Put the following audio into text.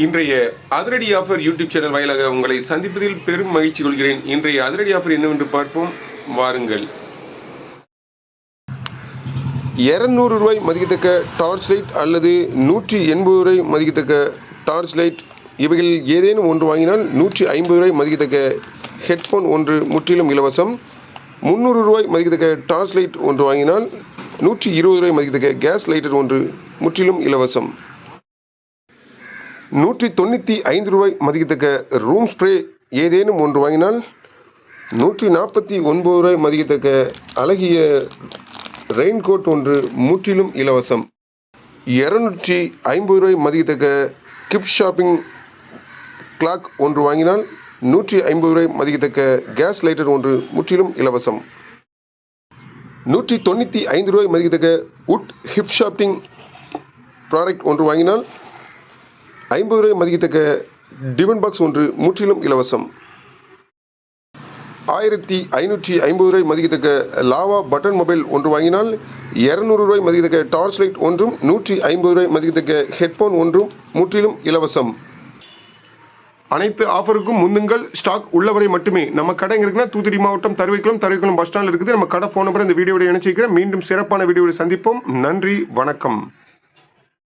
இன்றைய அதிரடி offer YouTube channel வாயிலாக உங்களை சந்திப்பதில் பெரும் மகிழ்ச்சி கொள்கிறேன். இன்றைய அதிரடி ஆஃபர் என்னவென்று பார்ப்போம் வாருங்கள். 200 ரூபாய் மதிக்கத்தக்க டார்ச் லைட் அல்லது 180 ரூபாய் மதிக்கத்தக்க டார்ச் லைட் இவைகளில் ஏதேனும் ஒன்று வாங்கினால் 150 ரூபாய் மதிக்கத்தக்க ஹெட்ஃபோன் ஒன்று முற்றிலும் இலவசம். 300 ரூபாய் மதிக்கத்தக்க டார்ச் லைட் ஒன்று வாங்கினால் 120 ரூபாய் மதிக்கத்தக்க கேஸ் லைட்டர் ஒன்று முற்றிலும் இலவசம். 195 ரூபாய் மதிக்கத்தக்க ரூம் ஸ்ப்ரே ஏதேனும் ஒன்று வாங்கினால் 149 ரூபாய் மதிக்கத்தக்க அழகிய ரெயின்கோட் ஒன்று முற்றிலும் இலவசம். 250 ரூபாய் மதிக்கத்தக்க கிப் ஷாப்பிங் கிளாக் ஒன்று வாங்கினால் 150 ரூபாய் மதிக்கத்தக்க கேஸ் லைட்டர் ஒன்று முற்றிலும் இலவசம். 195 ரூபாய் மதிக்கத்தக்க உட் ஹிப் ஷாப்பிங் ப்ராடக்ட் ஒன்று வாங்கினால் 50 ரூபாய் மதிக்கத்தக்க டிபன் பாக்ஸ் ஒன்று முற்றிலும் இலவசம். 1550 ரூபாய் மதிக்கத்தக்க லாவா பட்டன் மொபைல் ஒன்று வாங்கினால் 200 ரூபாய் மதிக்கத்தக்க டார்ச் லைட் ஒன்றும் 150 ரூபாய் மதிக்கத்தக்க ஹெட்ஃபோன் ஒன்றும் முற்றிலும் இலவசம். அனைத்து ஆஃபருக்கும் முந்துங்கள், ஸ்டாக் உள்ளவரை மட்டுமே. நம்ம கடை எங்க இருக்குன்னா தூத்துக்குடி மாவட்டம் தருவைக்குளம் பஸ் ஸ்டாண்ட் இருக்குது. நம்ம கடை ஃபோன் நம்பர் இந்த வீடியோட இணைச்சிக்கிறேன். மீண்டும் சிறப்பான வீடியோவை சந்திப்போம். நன்றி, வணக்கம்.